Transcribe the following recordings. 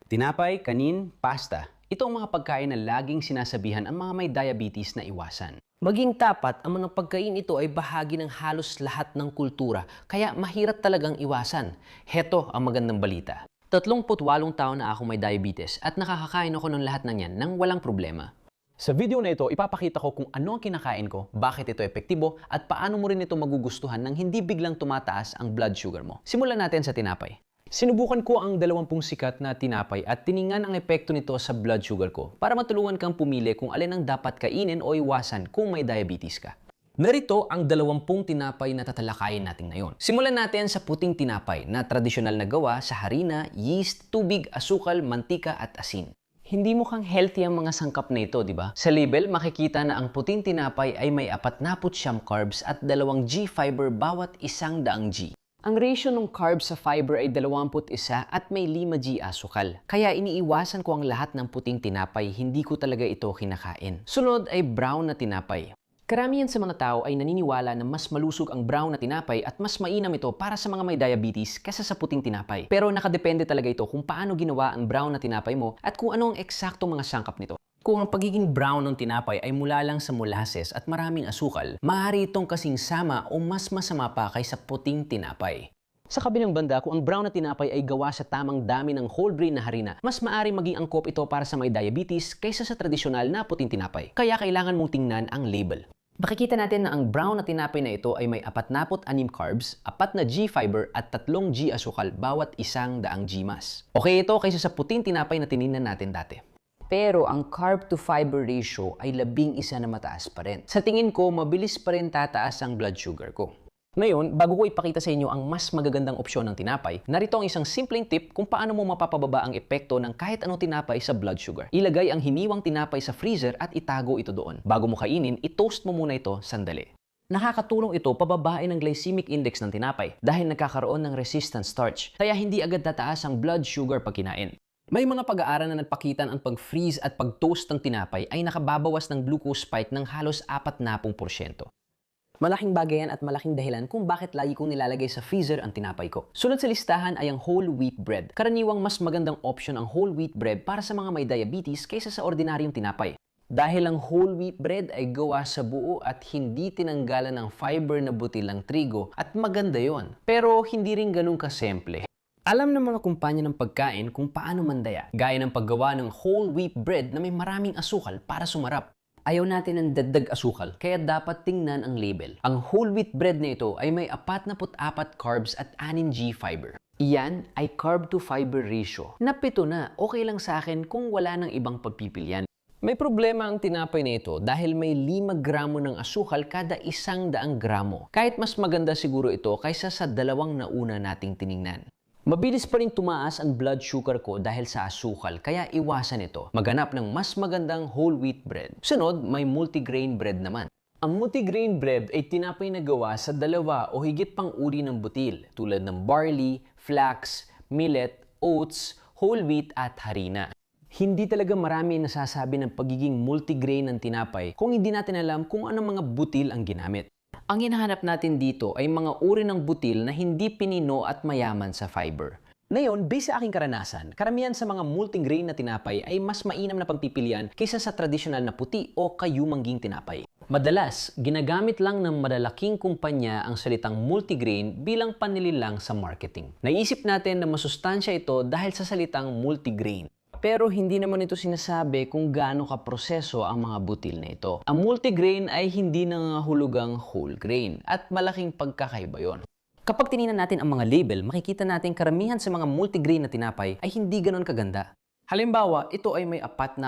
Tinapay, kanin, pasta. Ito ang mga pagkain na laging sinasabihan ang mga may diabetes na iwasan. Maging tapat, ang mga pagkain ito ay bahagi ng halos lahat ng kultura, kaya mahirap talagang iwasan. Heto ang magandang balita. 38 taon na ako may diabetes at nakakakain ako ng lahat ng yan nang walang problema. Sa video na ito, ipapakita ko kung ano ang kinakain ko, bakit ito epektibo, at paano mo rin ito magugustuhan nang hindi biglang tumataas ang blood sugar mo. Simulan natin sa tinapay. Sinubukan ko ang 20 sikat na tinapay at tiningan ang epekto nito sa blood sugar ko para matulungan kang pumili kung alin ang dapat kainin o iwasan kung may diabetes ka. Narito ang 20 tinapay na tatalakayin natin ngayon. Simulan natin sa puting tinapay na tradisyonal na gawa sa harina, yeast, tubig, asukal, mantika at asin. Hindi mukhang healthy ang mga sangkap na ito, di ba? Sa label, makikita na ang puting tinapay ay may 49 carbs at 2 G fiber bawat 100 G. Ang ratio ng carbs sa fiber ay 21 at may 5 G asukal. Kaya iniiwasan ko ang lahat ng puting tinapay, hindi ko talaga ito kinakain. Sunod ay brown na tinapay. Karamihan sa mga tao ay naniniwala na mas malusog ang brown na tinapay at mas mainam ito para sa mga may diabetes kaysa sa puting tinapay. Pero nakadepende talaga ito kung paano ginawa ang brown na tinapay mo at kung ano ang eksaktong mga sangkap nito. Kung ang pagiging brown ng tinapay ay mula lang sa molasses at maraming asukal, maaari itong kasing sama o mas masama pa kaysa puting tinapay. Sa kabilang banda, kung ang brown na tinapay ay gawa sa tamang dami ng whole grain na harina, mas maaari maging angkop ito para sa may diabetes kaysa sa tradisyonal na puting tinapay. Kaya kailangan mong tingnan ang label. Makikita natin na ang brown na tinapay na ito ay may 46 carbs, 4 na G fiber at 3 G asukal bawat 100 G mas. Okay ito kaysa sa puting tinapay na tiningnan natin dati. Pero ang carb to fiber ratio ay 11 na mataas pa rin. Sa tingin ko, mabilis pa rin tataas ang blood sugar ko. Ngayon, bago ko ipakita sa inyo ang mas magagandang opsyon ng tinapay, narito ang isang simpleng tip kung paano mo mapapababa ang epekto ng kahit anong tinapay sa blood sugar. Ilagay ang hiniwang tinapay sa freezer at itago ito doon. Bago mo kainin, i-toast mo muna ito sandali. Nakakatulong ito pababain ang glycemic index ng tinapay dahil nagkakaroon ng resistant starch, kaya hindi agad tataas ang blood sugar pag kinain. May mga pag-aaral na nagpakita ang pag-freeze at pag-toast ng tinapay ay nakababawas ng glucose spike ng halos 40%. Malaking bagay yan at malaking dahilan kung bakit lagi kong nilalagay sa freezer ang tinapay ko. Sunod sa listahan ay ang whole wheat bread. Karaniwang mas magandang option ang whole wheat bread para sa mga may diabetes kaysa sa ordinaryong tinapay. Dahil ang whole wheat bread ay gawa sa buo at hindi tinanggalan ng fiber na butil ng trigo at maganda yon. Pero hindi rin ganun kasimple. Alam ng mga kumpanya ng pagkain kung paano mandaya, gaya ng paggawa ng whole wheat bread na may maraming asukal para sumarap. Ayaw natin ng dagdag asukal, kaya dapat tingnan ang label. Ang whole wheat bread na ito ay may 44 carbs at 6 G fiber. Iyan ay carb to fiber ratio. Napito na, okay lang sa akin kung wala ng ibang pagpipilian. May problema ang tinapay na ito dahil may 5 gramo ng asukal kada 100 gramo. Kahit mas maganda siguro ito kaysa sa dalawang nauna nating tiningnan. Mabilis pa rin tumaas ang blood sugar ko dahil sa asukal, kaya iwasan ito. Maghanap ng mas magandang whole wheat bread. Sunod, may multigrain bread naman. Ang multigrain bread ay tinapay na gawa sa 2 o higit pang uri ng butil, tulad ng barley, flax, millet, oats, whole wheat at harina. Hindi talaga marami nasasabi ng pagiging multigrain ng tinapay kung hindi natin alam kung anong mga butil ang ginamit. Ang hinahanap natin dito ay mga uri ng butil na hindi pinino at mayaman sa fiber. Ngayon, based sa aking karanasan, karamihan sa mga multigrain na tinapay ay mas mainam na pagpipilian kaysa sa tradisyonal na puti o kayumangging tinapay. Madalas, ginagamit lang ng malalaking kumpanya ang salitang multigrain bilang panlililang sa marketing. Naisip natin na masustansya ito dahil sa salitang multigrain. Pero hindi naman ito sinasabi kung gaano kaproseso ang mga butil na ito. Ang multigrain ay hindi nangangahulugang whole grain at malaking pagkakaiba yon. Kapag tinignan natin ang mga label, makikita natin karamihan sa mga multigrain na tinapay ay hindi ganoon kaganda. Halimbawa, ito ay may 48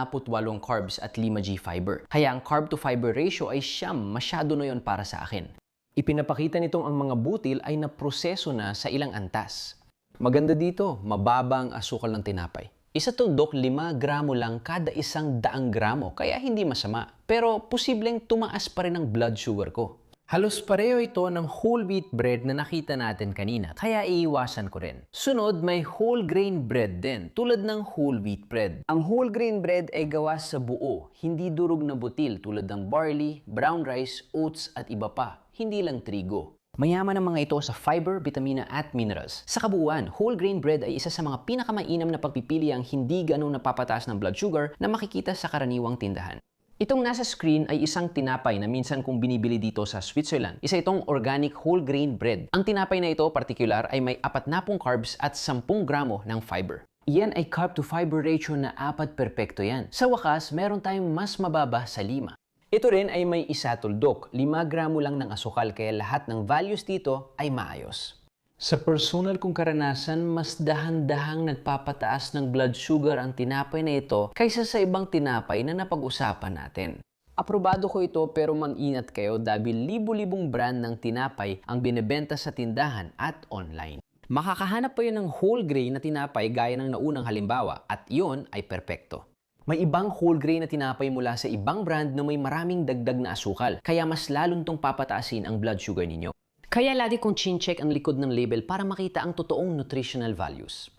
carbs at 5 G fiber. Kaya ang carb to fiber ratio ay siyam, masyado na yon para sa akin. Ipinapakita nitong ang mga butil ay naproseso na sa ilang antas. Maganda dito, mababa ang asukal ng tinapay. Isa tuldok 5 gramo lang kada 100 gramo, kaya hindi masama. Pero posibleng tumaas pa rin ang blood sugar ko. Halos pareho ito ng whole wheat bread na nakita natin kanina, kaya iiwasan ko rin. Sunod, may whole grain bread din, tulad ng whole wheat bread. Ang whole grain bread ay gawa sa buo, hindi durog na butil tulad ng barley, brown rice, oats at iba pa, hindi lang trigo. Mayaman ang mga ito sa fiber, vitamina at minerals. Sa kabuuan, whole grain bread ay isa sa mga pinakamainam na pagpipili ang hindi ganong napapataas ng blood sugar na makikita sa karaniwang tindahan. Itong nasa screen ay isang tinapay na minsan kong binibili dito sa Switzerland. Isa itong organic whole grain bread. Ang tinapay na ito, partikular, ay may 40 carbs at 10 gramo ng fiber. Iyan ay carb to fiber ratio na 4 perpekto yan. Sa wakas, meron tayong mas mababa sa 5. Ito rin ay may isa tuldok, 5 gramo lang ng asukal kaya lahat ng values dito ay maayos. Sa personal kong karanasan, mas dahan-dahang nagpapataas ng blood sugar ang tinapay na ito kaysa sa ibang tinapay na napag-usapan natin. Aprobado ko ito pero mag-ingat kayo dahil libu-libong brand ng tinapay ang binebenta sa tindahan at online. Makakahanap pa yun ng whole grain na tinapay gaya ng naunang halimbawa at iyon ay perpekto. May ibang whole grain na tinapay mula sa ibang brand na may maraming dagdag na asukal, kaya mas lalong tong papataasin ang blood sugar ninyo. Kaya lagi kong chin-check ang likod ng label para makita ang totoong nutritional values.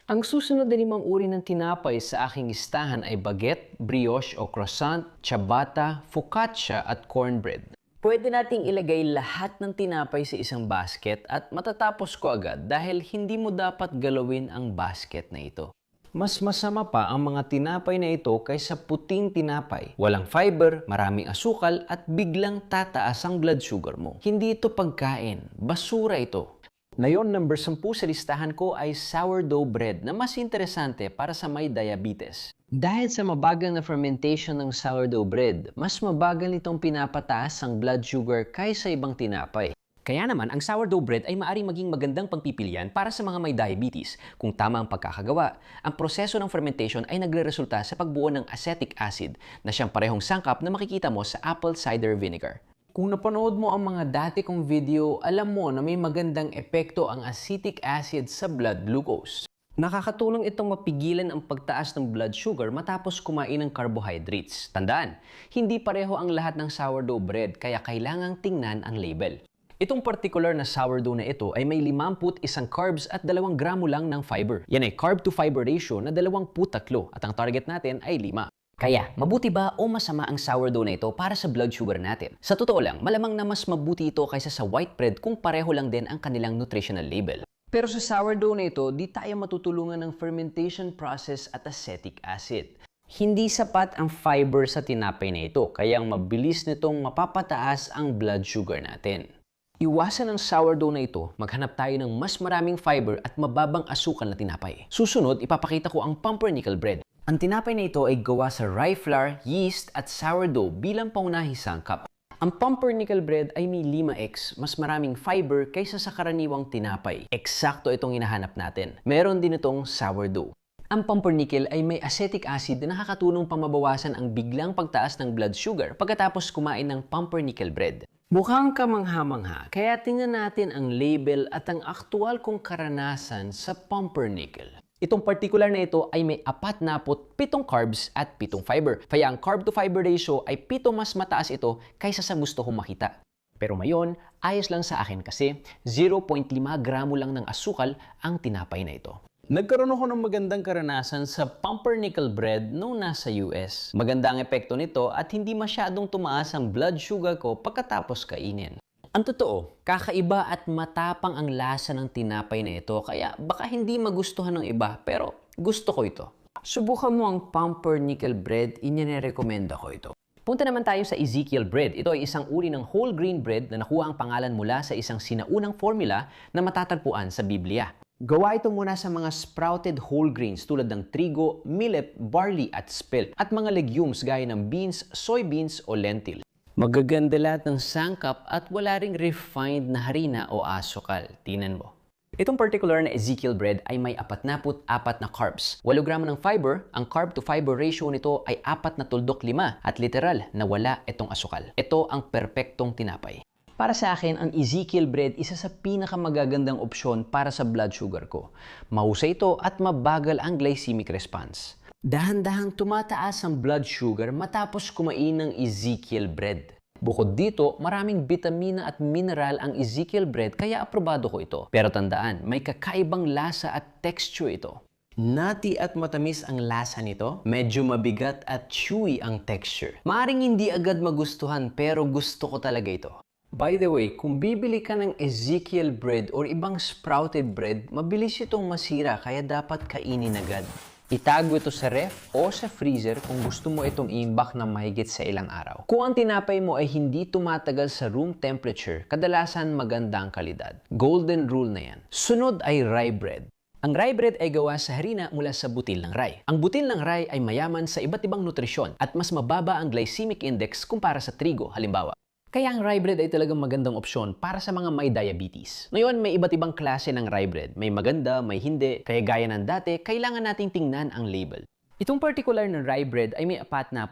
Ang susunod na 5 uri ng tinapay sa aking listahan ay baguette, brioche o croissant, ciabatta, focaccia at cornbread. Pwede nating ilagay lahat ng tinapay sa isang basket at matatapos ko agad dahil hindi mo dapat galawin ang basket na ito. Mas masama pa ang mga tinapay na ito kaysa puting tinapay. Walang fiber, maraming asukal at biglang tataas ang blood sugar mo. Hindi ito pagkain, basura ito. Ngayon, number 10 sa listahan ko ay sourdough bread na mas interesante para sa may diabetes. Dahil sa mabagal na fermentation ng sourdough bread, mas mabagal itong pinapataas ang blood sugar kaysa ibang tinapay. Kaya naman, ang sourdough bread ay maaaring maging magandang pagpipilian para sa mga may diabetes kung tama ang pagkakagawa. Ang proseso ng fermentation ay nagreresulta sa pagbuo ng acetic acid na siyang parehong sangkap na makikita mo sa apple cider vinegar. Kung napanood mo ang mga dati kong video, alam mo na may magandang epekto ang acetic acid sa blood glucose. Nakakatulong itong mapigilan ang pagtaas ng blood sugar matapos kumain ng carbohydrates. Tandaan, hindi pareho ang lahat ng sourdough bread kaya kailangang tingnan ang label. Itong particular na sourdough na ito ay may 51 carbs at 2 gramo lang ng fiber. Yan ay carb to fiber ratio na 23 at ang target natin ay 5. Kaya, mabuti ba o masama ang sourdough na ito para sa blood sugar natin? Sa totoo lang, malamang na mas mabuti ito kaysa sa white bread kung pareho lang din ang kanilang nutritional label. Pero sa sourdough na ito, di tayo matutulungan ng fermentation process at acetic acid. Hindi sapat ang fiber sa tinapay na ito, kaya mabilis nitong mapapataas ang blood sugar natin. Iwasan ang sourdough na ito, maghanap tayo ng mas maraming fiber at mababang asukal na tinapay. Susunod, ipapakita ko ang pumpernickel bread. Ang tinapay na ito ay gawa sa rye flour, yeast at sourdough bilang pangunahing sangkap. Ang pumpernickel bread ay may 5x, mas maraming fiber kaysa sa karaniwang tinapay. Eksakto itong hinahanap natin. Meron din itong sourdough. Ang pumpernickel ay may acetic acid na nakakatulong pang mabawasan ang biglang pagtaas ng blood sugar pagkatapos kumain ng pumpernickel bread. Mukhang kamangha-mangha, kaya tingnan natin ang label at ang aktual kong karanasan sa pumpernickel. Itong particular na ito ay may 47 carbs at 7 fiber. Kaya ang carb to fiber ratio ay 7 mas mataas ito kaysa sa gusto kong makita. Pero ngayon, ayos lang sa akin kasi 0.5 gramo lang ng asukal ang tinapay na ito. Nagkaroon ako ng magandang karanasan sa pumpernickel bread nung nasa US. Maganda ang epekto nito at hindi masyadong tumaas ang blood sugar ko pagkatapos kainin. Ang totoo, kakaiba at matapang ang lasa ng tinapay na ito kaya baka hindi magustuhan ng iba pero gusto ko ito. Subukan mo ang pumpernickel bread, inirekomenda ko ito. Punta naman tayo sa Ezekiel bread. Ito ay isang uri ng whole grain bread na nakuha ang pangalan mula sa isang sinaunang formula na matatagpuan sa Biblia. Gawa ito muna sa mga sprouted whole grains tulad ng trigo, millet, barley at spelt at mga legumes gaya ng beans, soybeans o lentil. Magaganda lahat ng sangkap at wala ring refined na harina o asukal. Tingnan mo. Itong particular na Ezekiel bread ay may 44 na carbs. 8 gramo ng fiber, ang carb to fiber ratio nito ay 4/5 at literal na wala itong asukal. Ito ang perpektong tinapay. Para sa akin, ang Ezekiel bread isa sa pinakamagagandang opsyon para sa blood sugar ko. Mahusay ito at mabagal ang glycemic response. Dahan-dahang tumataas ang blood sugar matapos kumain ng Ezekiel bread. Bukod dito, maraming bitamina at mineral ang Ezekiel bread kaya aprobado ko ito. Pero tandaan, may kakaibang lasa at texture ito. Nutty at matamis ang lasa nito, medyo mabigat at chewy ang texture. Maaring hindi agad magustuhan pero gusto ko talaga ito. By the way, kung bibili ka ng Ezekiel bread or ibang sprouted bread, mabilis itong masira kaya dapat kainin agad. Itago ito sa ref o sa freezer kung gusto mo itong iimbak ng mahigit sa ilang araw. Kung ang tinapay mo ay hindi tumatagal sa room temperature, kadalasan maganda ang kalidad. Golden rule na yan. Sunod ay rye bread. Ang rye bread ay gawa sa harina mula sa butil ng rye. Ang butil ng rye ay mayaman sa iba't ibang nutrisyon at mas mababa ang glycemic index kumpara sa trigo, halimbawa. Kaya ang rye bread ay talagang magandang opsyon para sa mga may diabetes. Ngayon, may iba't ibang klase ng rye bread. May maganda, may hindi. Kaya gaya ng dati, kailangan nating tingnan ang label. Itong particular na rye bread ay may 48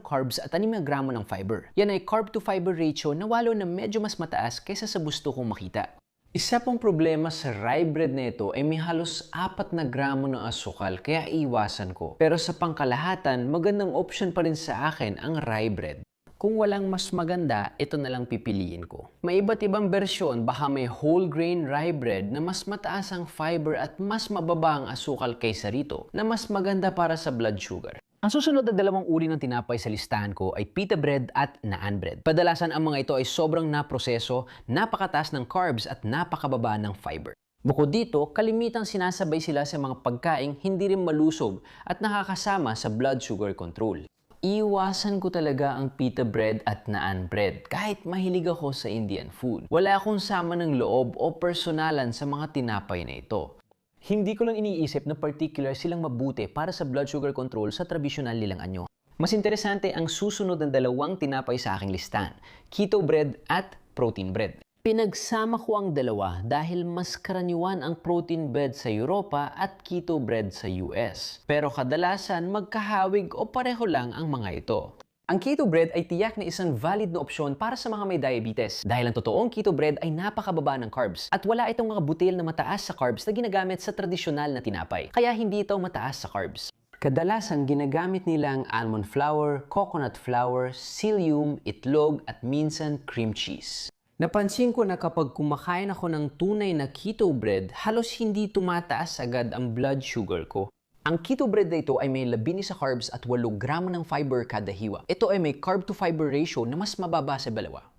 carbs at 6 gramo ng fiber. Yan ay carb to fiber ratio na 8 na medyo mas mataas kaysa sa gusto kong makita. Isa pong problema sa rye bread na ito ay may halos 4 na gramo ng asukal kaya iwasan ko. Pero sa pangkalahatan, magandang option pa rin sa akin ang rye bread. Kung walang mas maganda, ito na lang pipiliin ko. May iba't ibang bersyon, baka may whole grain rye bread na mas mataas ang fiber at mas mababa ang asukal kaysa rito, na mas maganda para sa blood sugar. Ang susunod na dalawang uri ng tinapay sa listahan ko ay pita bread at naan bread. Kadalasan ang mga ito ay sobrang naproseso, napakataas ng carbs at napakababa ng fiber. Bukod dito, kalimitang sinasabay sila sa mga pagkaing hindi rin malusog at nakakasama sa blood sugar control. Iwasan ko talaga ang pita bread at naan bread kahit mahilig ako sa Indian food. Wala akong sama ng loob o personalan sa mga tinapay na ito. Hindi ko lang iniisip na particular silang mabuti para sa blood sugar control sa tradisyonal nilang anyo. Mas interesante ang susunod na dalawang tinapay sa aking listahan, keto bread at protein bread. Pinagsama ko ang dalawa dahil mas karaniwan ang protein bread sa Europa at keto bread sa US. Pero kadalasan magkahawig o pareho lang ang mga ito. Ang keto bread ay tiyak na isang valid na opsyon para sa mga may diabetes dahil ang totoong keto bread ay napakababa ng carbs at wala itong mga butil na mataas sa carbs na ginagamit sa tradisyonal na tinapay. Kaya hindi ito mataas sa carbs. Kadalasan ginagamit nila ang almond flour, coconut flour, psyllium, itlog at minsan cream cheese. Napansin ko na kapag kumakain ako ng tunay na keto bread, halos hindi tumataas agad ang blood sugar ko. Ang keto bread na ito ay may 11 sa carbs at 8 gramo ng fiber kada hiwa. Ito ay may carb to fiber ratio na mas mababa sa dalawa.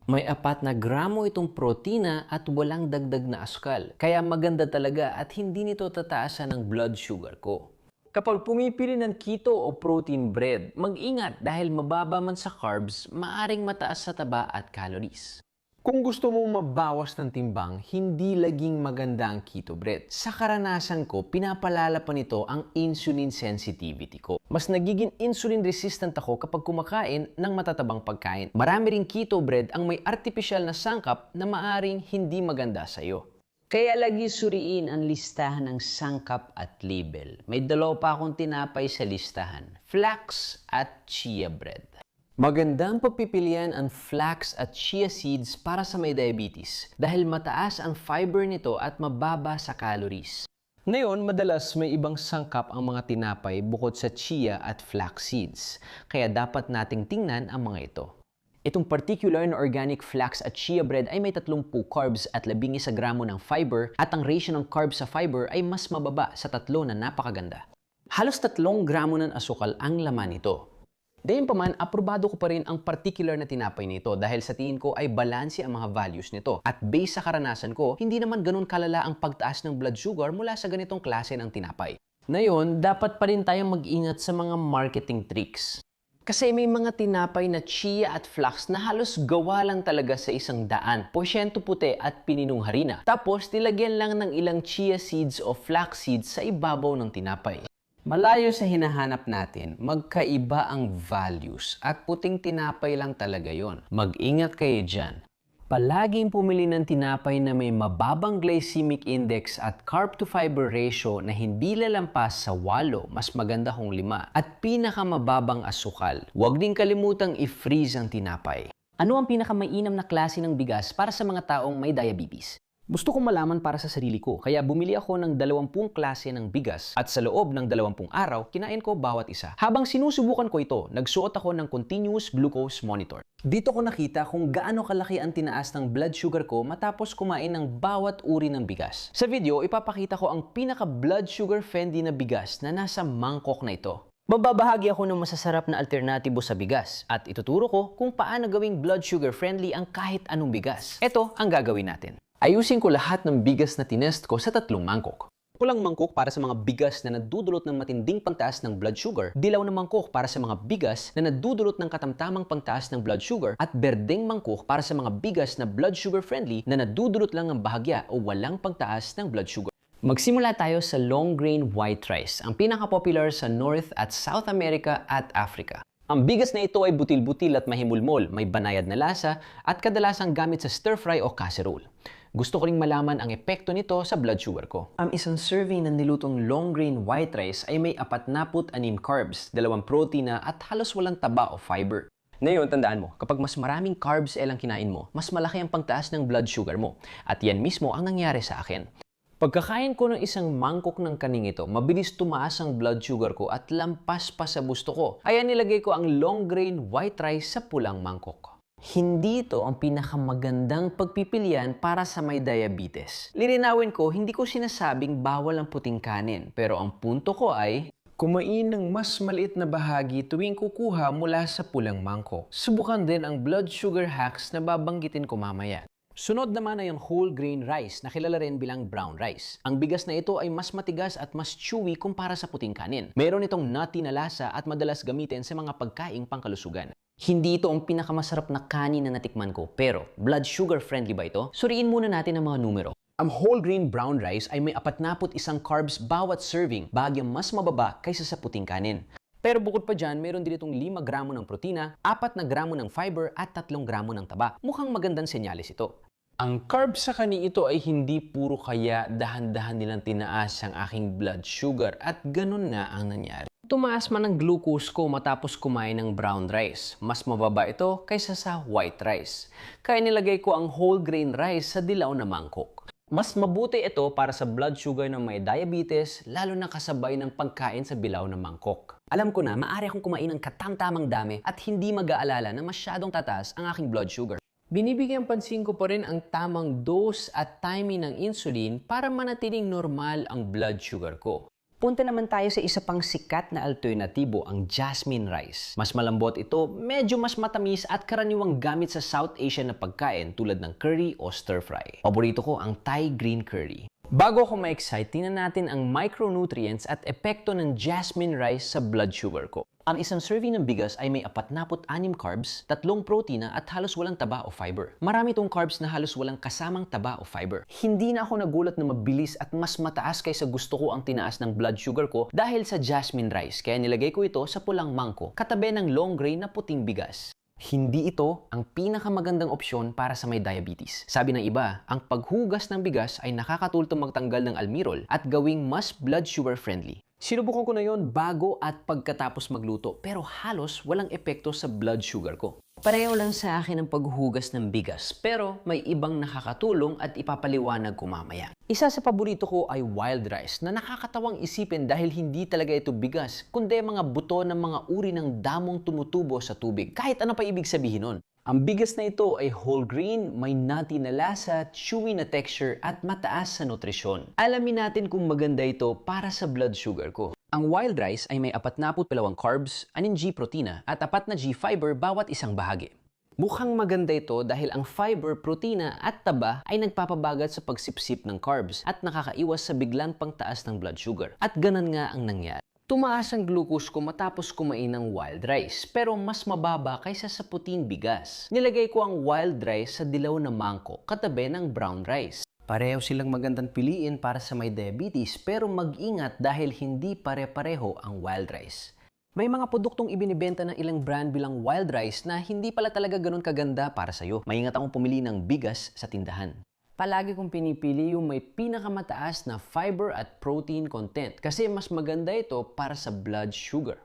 May 4 na gramo itong protina at walang dagdag na asukal. Kaya maganda talaga at hindi nito tataasan ang blood sugar ko. Kapag pumipili ng keto o protein bread, mag-ingat dahil mababa man sa carbs, maaring mataas sa taba at calories. Kung gusto mong mabawas ng timbang, hindi laging maganda ang keto bread. Sa karanasan ko, pinapalala pa nito ang insulin sensitivity ko. Mas nagiging insulin resistant ako kapag kumakain ng matatabang pagkain. Marami ring keto bread ang may artificial na sangkap na maaring hindi maganda sa iyo. Kaya lagi suriin ang listahan ng sangkap at label. May dalawa pa akong tinapay sa listahan, flax at chia bread. Magandang pagpipilian ang flax at chia seeds para sa may diabetes dahil mataas ang fiber nito at mababa sa calories. Ngayon, madalas may ibang sangkap ang mga tinapay bukod sa chia at flax seeds, kaya dapat nating tingnan ang mga ito. Itong particular na organic flax at chia bread ay may 30 carbs at 11 gramo ng fiber at ang ratio ng carbs sa fiber ay mas mababa sa 3 na napakaganda. Halos 3 gramo ng asukal ang laman nito. Gayunpaman, aprobado ko pa rin ang particular na tinapay nito dahil sa tingin ko ay balanse ang mga values nito. At based sa karanasan ko, hindi naman ganun kalala ang pagtaas ng blood sugar mula sa ganitong klase ng tinapay. Ngayon, dapat pa rin tayong mag-ingat sa mga marketing tricks. Kasi may mga tinapay na chia at flax na halos gawa lang talaga sa 100%, puti at pininong harina. Tapos, nilagyan lang ng ilang chia seeds o flax seeds sa ibabaw ng tinapay. Malayo sa hinahanap natin, magkaiba ang values at puting tinapay lang talaga yon. Mag-ingat kayo dyan. Palaging pumili ng tinapay na may mababang glycemic index at carb to fiber ratio na hindi lalampas sa 8, mas maganda kung 5, at pinakamababang asukal. Huwag din kalimutang i-freeze ang tinapay. Ano ang pinakamainam na klase ng bigas para sa mga taong may diabetes? Gusto kong malaman para sa sarili ko, kaya bumili ako ng 20 klase ng bigas at sa loob ng 20 araw, kinain ko bawat isa. Habang sinusubukan ko ito, nagsuot ako ng continuous glucose monitor. Dito ko nakita kung gaano kalaki ang tinaas ng blood sugar ko matapos kumain ng bawat uri ng bigas. Sa video, ipapakita ko ang pinaka blood sugar friendly na bigas na nasa mangkok na ito. Mababahagi ako ng masasarap na alternatibo sa bigas at ituturo ko kung paano gawing blood sugar friendly ang kahit anong bigas. Ito ang gagawin natin. Ayusin ko lahat ng bigas na tinest ko sa 3 mangkok. Pulang mangkok para sa mga bigas na nadudulot ng matinding pagtaas ng blood sugar, dilaw na mangkok para sa mga bigas na nadudulot ng katamtamang pagtaas ng blood sugar, at berdeng mangkok para sa mga bigas na blood sugar friendly na nadudulot lang ng bahagya o walang pagtaas ng blood sugar. Magsimula tayo sa long grain white rice, ang pinaka-popular sa North at South America at Africa. Ang bigas na ito ay butil-butil at mahimulmol, may banayad na lasa at kadalasang gamit sa stir-fry o casserole. Gusto ko ring malaman ang epekto nito sa blood sugar ko. Ang isang serving ng nilutong long grain white rice ay may 46 carbs, 2 protina at halos walang taba o fiber. Ngayon, tandaan mo, kapag mas maraming carbs lang kinain mo, mas malaki ang pagtaas ng blood sugar mo. At yan mismo ang nangyari sa akin. Pagkakain ko ng isang mangkok ng kaning ito, mabilis tumaas ang blood sugar ko at lampas pa sa gusto ko. Kaya nilagay ko ang long grain white rice sa pulang mangkok. Hindi ito ang pinakamagandang pagpipilian para sa may diabetes. Lilinawin ko, hindi ko sinasabing bawal ang puting kanin. Pero ang punto ko ay, kumain ng mas maliit na bahagi tuwing kukuha mula sa pulang mangkok. Subukan din ang blood sugar hacks na babanggitin ko mamaya. Sunod naman ay ang whole grain rice na kilala rin bilang brown rice. Ang bigas na ito ay mas matigas at mas chewy kumpara sa puting kanin. Meron itong nutty na lasa at madalas gamitin sa mga pagkaing pangkalusugan. Hindi ito ang pinakamasarap na kanin na natikman ko, pero blood sugar friendly ba ito? Suriin muna natin ang mga numero. Ang whole grain brown rice ay may 41 carbs bawat serving, bahagyang mas mababa kaysa sa puting kanin. Pero bukod pa dyan, meron din itong 5 gramo ng protina, 4 na gramo ng fiber at 3 gramo ng taba. Mukhang magandang senyales ito. Ang carbs sa kanin ito ay hindi puro, kaya dahan-dahan nilang tinaas ang aking blood sugar at ganun na ang nangyari. Tumaas man ang glucose ko matapos kumain ng brown rice. Mas mababa ito kaysa sa white rice. Kaya nilagay ko ang whole grain rice sa dilaw na mangkok. Mas mabuti ito para sa blood sugar ng may diabetes, lalo na kasabay ng pagkain sa bilaw na mangkok. Alam ko na, maaari akong kumain ng katamtamang dami at hindi mag-aalala na masyadong tataas ang aking blood sugar. Binibigyan pansin ko pa rin ang tamang dose at timing ng insulin para manatiling normal ang blood sugar ko. Punta naman tayo sa isa pang sikat na alternatibo, ang jasmine rice. Mas malambot ito, medyo mas matamis at karaniwang gamit sa South Asian na pagkain tulad ng curry o stir-fry. Paborito ko ang Thai green curry. Bago ako ma-excite, tingnan natin ang micronutrients at epekto ng jasmine rice sa blood sugar ko. Ang isang serving ng bigas ay may 46 carbs, 3 protina at halos walang taba o fiber. Marami itong carbs na halos walang kasamang taba o fiber. Hindi na ako nagulat na mabilis at mas mataas kaysa gusto ko ang tinaas ng blood sugar ko dahil sa jasmine rice, kaya nilagay ko ito sa pulang mangkok, katabi ng long grain na puting bigas. Hindi ito ang pinakamagandang opsyon para sa may diabetes. Sabi ng iba, ang paghugas ng bigas ay nakakatulong magtanggal ng almirol at gawing mas blood sugar friendly. Sinubukan ko na yon bago at pagkatapos magluto, pero halos walang epekto sa blood sugar ko. Pareho lang sa akin ang paghugas ng bigas, pero may ibang nakakatulong at ipapaliwanag ko mamaya. Isa sa paborito ko ay wild rice na nakakatawang isipin dahil hindi talaga ito bigas, kundi mga buto ng mga uri ng damong tumutubo sa tubig. Kahit ano pa ibig sabihin nun. Ang bigas na ito ay whole grain, may nutty na lasa, chewy na texture at mataas sa nutrisyon. Alamin natin kung maganda ito para sa blood sugar ko. Ang wild rice ay may 42 carbs, 6 protina at 4 na G fiber bawat isang bahagi. Mukhang maganda ito dahil ang fiber, protina at taba ay nagpapabagat sa pagsipsip ng carbs at nakakaiwas sa biglang pangtaas ng blood sugar. At ganun nga ang nangyari. Tumaas ang glucose ko matapos kumain ng wild rice, pero mas mababa kaysa sa puting bigas. Nilagay ko ang wild rice sa dilaw na mangkok, katabi ng brown rice. Pareho silang magandang piliin para sa may diabetes, pero mag-ingat dahil hindi pare-pareho ang wild rice. May mga produktong ibinibenta ng ilang brand bilang wild rice na hindi pala talaga ganun kaganda para sa'yo. Maingat akong pumili ng bigas sa tindahan. Palagi kong pinipili yung may pinakamataas na fiber at protein content kasi mas maganda ito para sa blood sugar.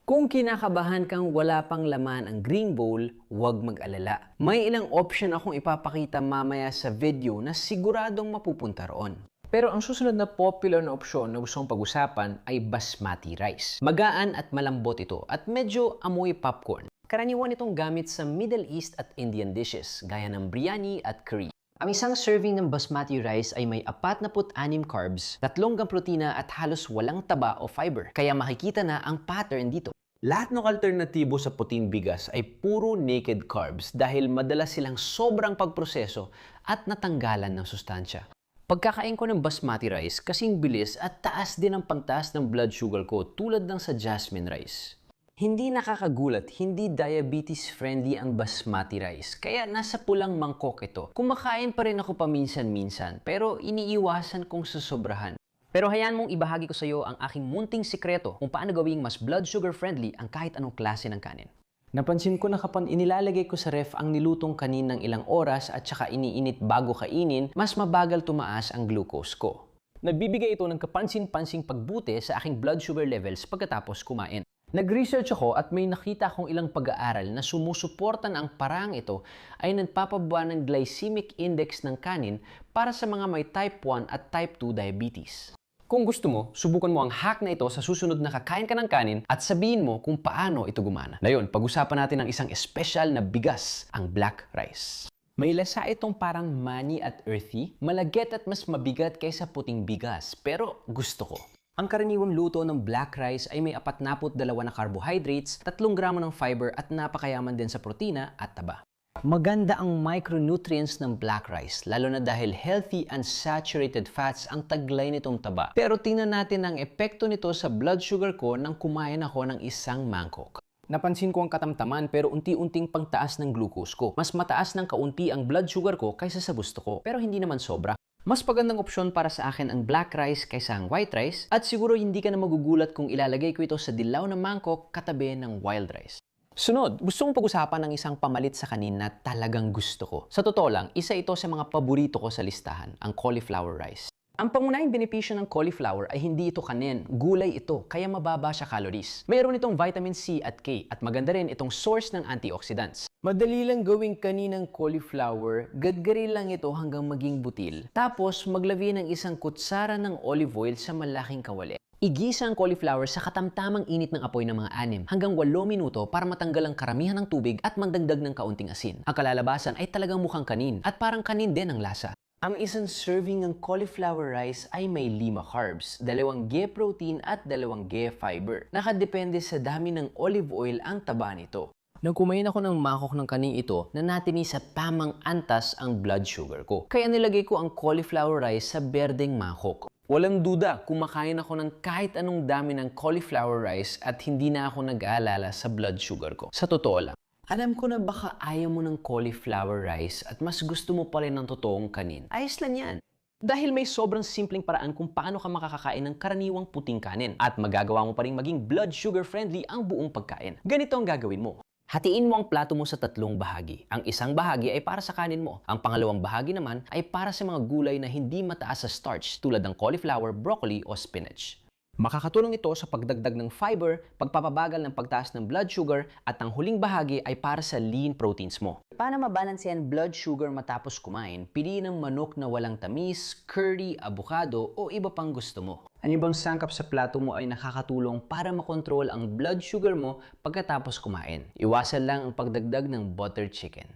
Kung kinakabahan kang wala pang laman ang green bowl, huwag mag-alala. May ilang option akong ipapakita mamaya sa video na siguradong mapupunta roon. Pero ang susunod na popular na opsyon na gusto kong pag-usapan ay basmati rice. Magaan at malambot ito at medyo amoy popcorn. Karaniwan itong gamit sa Middle East at Indian dishes gaya ng biryani at curry. Ang isang serving ng basmati rice ay may 46 carbs, 3 protina at halos walang taba o fiber. Kaya makikita na ang pattern dito. Lahat ng alternatibo sa puting bigas ay puro naked carbs dahil madalas silang sobrang pagproseso at natanggalan ng sustansya. Pagkakain ko ng basmati rice, kasing bilis at taas din ang pagtaas ng blood sugar ko tulad ng sa jasmine rice. Hindi nakakagulat, hindi diabetes-friendly ang basmati rice, kaya nasa pulang mangkok ito. Kumakain pa rin ako paminsan-minsan, pero iniiwasan kong susobrahan. Pero hayaan mong ibahagi ko sa iyo ang aking munting sikreto kung paano gawing mas blood sugar-friendly ang kahit anong klase ng kanin. Napansin ko na kapag inilalagay ko sa ref ang nilutong kanin ng ilang oras at saka iniinit bago kainin, mas mabagal tumaas ang glucose ko. Nagbibigay ito ng kapansin-pansing pagbuti sa aking blood sugar levels pagkatapos kumain. Nag-research ako at may nakita akong ilang pag-aaral na sumusuporta na ang paraang ito ay nagpapababa ng glycemic index ng kanin para sa mga may type 1 at type 2 diabetes. Kung gusto mo, subukan mo ang hack na ito sa susunod na kakain ka ng kanin at sabihin mo kung paano ito gumana. Ngayon, pag-usapan natin ang isang espesyal na bigas, ang black rice. May lasa itong parang mani at earthy, malagkit at mas mabigat kaysa puting bigas, pero gusto ko. Ang karaniwang luto ng black rice ay may 42 na carbohydrates, 3 gramo ng fiber at napakayaman din sa protina at taba. Maganda ang micronutrients ng black rice, lalo na dahil healthy and saturated fats ang taglay nitong taba. Pero tingnan natin ang epekto nito sa blood sugar ko nang kumain ako ng isang mangkok. Napansin ko ang katamtaman pero unti-unting pagtaas ng glucose ko. Mas mataas ng kaunti ang blood sugar ko kaysa sa gusto ko, pero hindi naman sobra. Mas pagandang opsyon para sa akin ang black rice kaysa ang white rice at siguro hindi ka na magugulat kung ilalagay ko ito sa dilaw na mangkok katabi ng wild rice. Sunod, gusto kong pag-usapan ng isang pamalit sa kanin na talagang gusto ko. Sa totoo lang, isa ito sa mga paborito ko sa listahan, ang cauliflower rice. Ang pangunahing benepisyo ng cauliflower ay hindi ito kanin, gulay ito, kaya mababa siya calories. Mayroon itong vitamin C at K at maganda rin itong source ng antioxidants. Madali lang gawing kaninang cauliflower, gadgari lang ito hanggang maging butil. Tapos maglabi ng isang kutsara ng olive oil sa malaking kawali. Igisa ang cauliflower sa katamtamang init ng apoy ng mga 6 hanggang 8 minuto para matanggal ang karamihan ng tubig at magdagdag ng kaunting asin. Ang kalalabasan ay talagang mukhang kanin at parang kanin din ang lasa. Ang isang serving ng cauliflower rice ay may 5 carbs, 2 G protein at 2 G fiber. Nakadepende sa dami ng olive oil ang taba nito. Nang kumain ako ng mangkok ng kaning ito, nanatili sa tamang antas ang blood sugar ko. Kaya nilagay ko ang cauliflower rice sa berdeng mangkok. Walang duda, kumakain ako ng kahit anong dami ng cauliflower rice at hindi na ako nag-aalala sa blood sugar ko. Sa totoo lang. Alam ko na baka ayaw mo ng cauliflower rice at mas gusto mo pa rin ng totoong kanin. Ayos lang yan. Dahil may sobrang simpleng paraan kung paano ka makakakain ng karaniwang puting kanin at magagawa mo pa rin maging blood sugar friendly ang buong pagkain. Ganito ang gagawin mo. Hatiin mo ang plato mo sa 3 bahagi. Ang isang bahagi ay para sa kanin mo. Ang pangalawang bahagi naman ay para sa mga gulay na hindi mataas sa starch tulad ng cauliflower, broccoli o spinach. Makakatulong ito sa pagdagdag ng fiber, pagpapabagal ng pagtaas ng blood sugar, at ang huling bahagi ay para sa lean proteins mo. Para mabalanse ang blood sugar matapos kumain, piliin ng manok na walang tamis, curry, avocado o iba pang gusto mo. Ang ibang sangkap sa plato mo ay nakakatulong para makontrol ang blood sugar mo pagkatapos kumain. Iwasan lang ang pagdagdag ng butter chicken.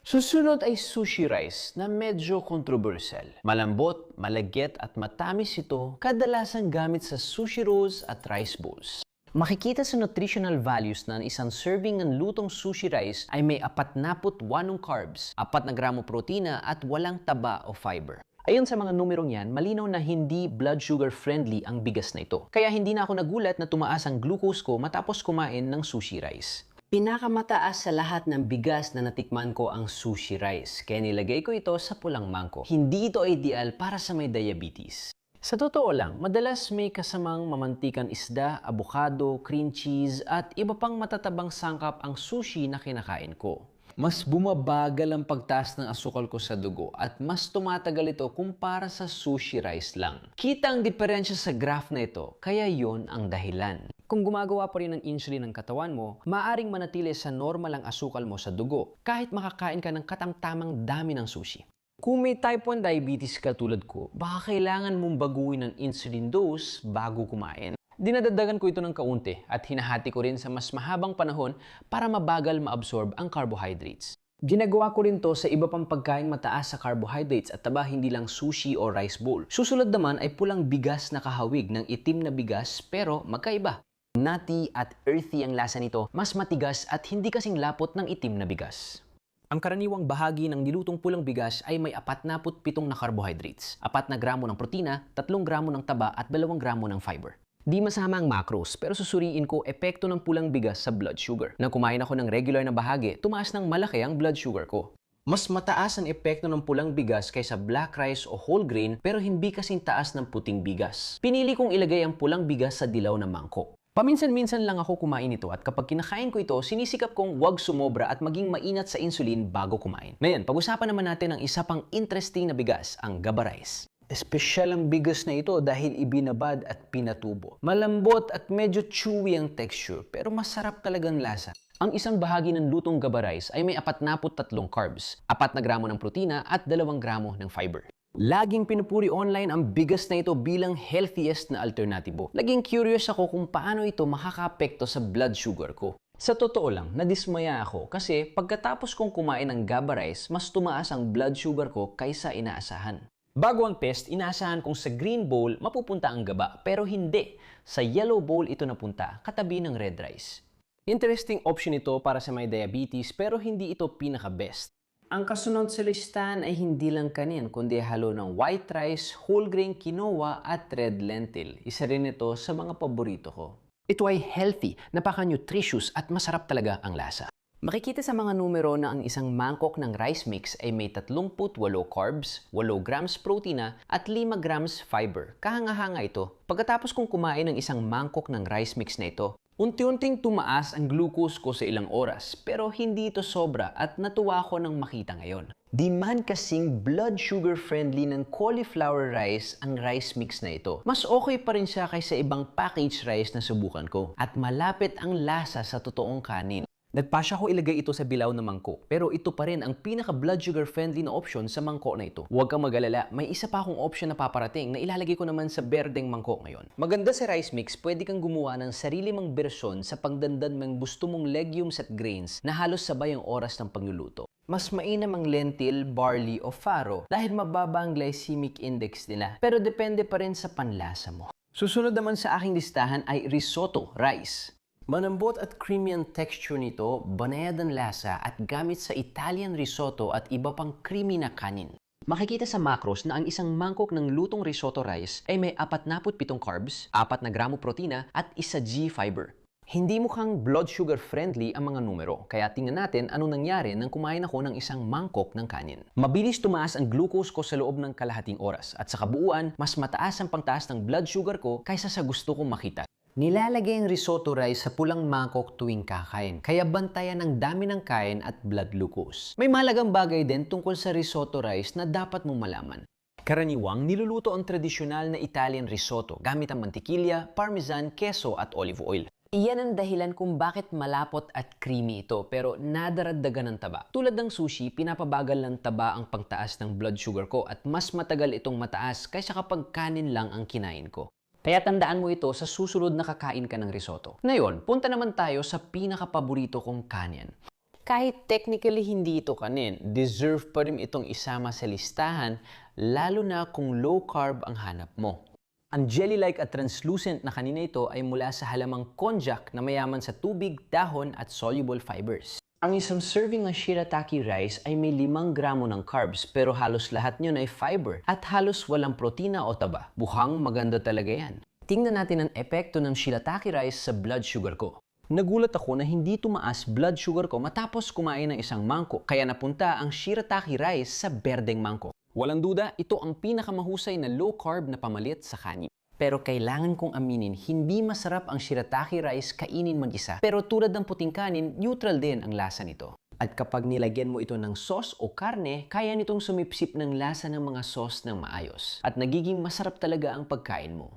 Susunod ay sushi rice na medyo controversial. Malambot, malagkit at matamis ito, kadalasang gamit sa sushi rolls at rice bowls. Makikita sa nutritional values na ang isang serving ng lutong sushi rice ay may 48 carbs, 4 na gramo protina at walang taba o fiber. Ayon sa mga numerong yan, malinaw na hindi blood sugar friendly ang bigas na ito. Kaya hindi na ako nagulat na tumaas ang glucose ko matapos kumain ng sushi rice. Pinakamataas sa lahat ng bigas na natikman ko ang sushi rice, kaya nilagay ko ito sa pulang mangkok. Hindi ito ideal para sa may diabetes. Sa totoo lang, madalas may kasamang mamantikan isda, avocado, cream cheese at iba pang matatabang sangkap ang sushi na kinakain ko. Mas bumabagal ang pagtaas ng asukal ko sa dugo at mas tumatagal ito kumpara sa sushi rice lang. Kita ang diferensya sa graph na ito, kaya yon ang dahilan. Kung gumagawa pa rin ng insulin ng katawan mo, maaring manatili sa normal ang asukal mo sa dugo kahit makakain ka ng katamtamang dami ng sushi. Kung may type 1 diabetes ka tulad ko, baka kailangan mong baguhin ang insulin dose bago kumain. Dinadagdagan ko ito ng kaunti at hinahati ko rin sa mas mahabang panahon para mabagal maabsorb ang carbohydrates. Ginagawa ko rin to sa iba pang pagkain mataas sa carbohydrates at taba, hindi lang sushi o rice bowl. Susunod naman ay pulang bigas na kahawig ng itim na bigas pero magkaiba. Nutty at earthy ang lasa nito, mas matigas at hindi kasing lapot ng itim na bigas. Ang karaniwang bahagi ng nilutong pulang bigas ay may 47 na carbohydrates, 4 na gramo ng protina, 3 gramo ng taba at 2 gramo ng fiber. Di masama ang macros, pero susuriin ko epekto ng pulang bigas sa blood sugar. Nang kumain ako ng regular na bahagi, tumaas ng malaki ang blood sugar ko. Mas mataas ang epekto ng pulang bigas kaysa black rice o whole grain pero hindi kasing taas ng puting bigas. Pinili kong ilagay ang pulang bigas sa dilaw na mangkok. Paminsan-minsan lang ako kumain ito at kapag kinakain ko ito, sinisikap kong huwag sumobra at maging mainat sa insulin bago kumain. Ngayon, pag-usapan naman natin ang isa pang interesting na bigas, ang GABA rice. Espesyal ang bigas na ito dahil ibinabad at pinatubo. Malambot at medyo chewy ang texture pero masarap talagang lasa. Ang isang bahagi ng lutong GABA rice ay may 43 carbs, 4 na gramo ng protina at 2 gramo ng fiber. Laging pinupuri online ang bigas na ito bilang healthiest na alternatibo. Laging curious ako kung paano ito makakaapekto sa blood sugar ko. Sa totoo lang, nadismaya ako kasi pagkatapos kong kumain ng GABA rice, mas tumaas ang blood sugar ko kaysa inaasahan. Bago ang test, inaasahan kong sa green bowl mapupunta ang GABA, pero hindi. Sa yellow bowl ito napunta, katabi ng red rice. Interesting option ito para sa may diabetes pero hindi ito pinaka-best. Ang kasunod sa listahan ay hindi lang kanin, kundi halo ng white rice, whole grain quinoa at red lentil. Isa rin ito sa mga paborito ko. Ito ay healthy, napaka-nutritious at masarap talaga ang lasa. Makikita sa mga numero na ang isang mangkok ng rice mix ay may 38 carbs, 8 grams protina at 5 grams fiber. Kahanga-hanga ito. Pagkatapos kong kumain ng isang mangkok ng rice mix na ito, unti-unting tumaas ang glucose ko sa ilang oras pero hindi ito sobra at natuwa ko nang makita ngayon. Di man kasing blood sugar friendly ng cauliflower rice ang rice mix na ito. Mas okay pa rin siya kaysa ibang packaged rice na subukan ko at malapit ang lasa sa totoong kanin. Nagpasya ko ilagay ito sa bilaw na mangkok, pero ito pa rin ang pinaka-blood sugar friendly na option sa mangkok na ito. Huwag kang mag-alala, may isa pa akong option na paparating na ilalagay ko naman sa berdeng mangkok ngayon. Maganda sa rice mix, pwede kang gumawa ng sarili mong bersyon sa pagdandan ng gusto mong legumes at grains na halos sabay ang oras ng pagluluto. Mas mainam ang lentil, barley o farro dahil mababa ang glycemic index nila, pero depende pa rin sa panlasa mo. Susunod naman sa aking listahan ay risotto rice. Manambot at creamy ang texture nito, banayad ang lasa at gamit sa Italian risotto at iba pang creamy na kanin. Makikita sa macros na ang isang mangkok ng lutong risotto rice ay may 47 carbs, 4 na gramo protina at 1 g fiber. Hindi mukhang blood sugar friendly ang mga numero, kaya tingnan natin anong nangyari nang kumain ako ng isang mangkok ng kanin. Mabilis tumaas ang glucose ko sa loob ng kalahating oras at sa kabuuan, mas mataas ang pangtaas ng blood sugar ko kaysa sa gusto kong makita. Nilalagay ang risotto rice sa pulang mangkok tuwing kakain, kaya bantayan ang dami ng kain at blood glucose. May mahalagang bagay din tungkol sa risotto rice na dapat mong malaman. Karaniwang niluluto ang tradisyonal na Italian risotto gamit ang mantikilya, parmesan, keso at olive oil. Iyan ang dahilan kung bakit malapot at creamy ito pero nadaragdagan ng taba. Tulad ng sushi, pinapabagal ng taba ang pagtaas ng blood sugar ko at mas matagal itong mataas kaysa kapag kanin lang ang kinain ko. Kaya tandaan mo ito sa susunod na kakain ka ng risotto. Ngayon, punta naman tayo sa pinakapaborito kong kanin. Kahit technically hindi ito kanin, deserve pa rin itong isama sa listahan, lalo na kung low carb ang hanap mo. Ang jelly-like at translucent na kanina ito ay mula sa halamang konjac na mayaman sa tubig, dahon at soluble fibers. Ang isang serving ng shirataki rice ay may 5 gramo ng carbs pero halos lahat nyon ay fiber at halos walang protina o taba. Bukhang maganda talaga yan. Tingnan natin ang epekto ng shirataki rice sa blood sugar ko. Nagulat ako na hindi tumaas blood sugar ko matapos kumain ng isang mangkok kaya napunta ang shirataki rice sa berdeng mangkok. Walang duda, ito ang pinakamahusay na low carb na pamalit sa kanin. Pero kailangan kong aminin, hindi masarap ang shirataki rice kainin mag-isa. Pero tulad ng puting kanin, neutral din ang lasa nito. At kapag nilagyan mo ito ng sauce o karne, kaya nitong sumipsip ng lasa ng mga sauce ng maayos. At nagiging masarap talaga ang pagkain mo.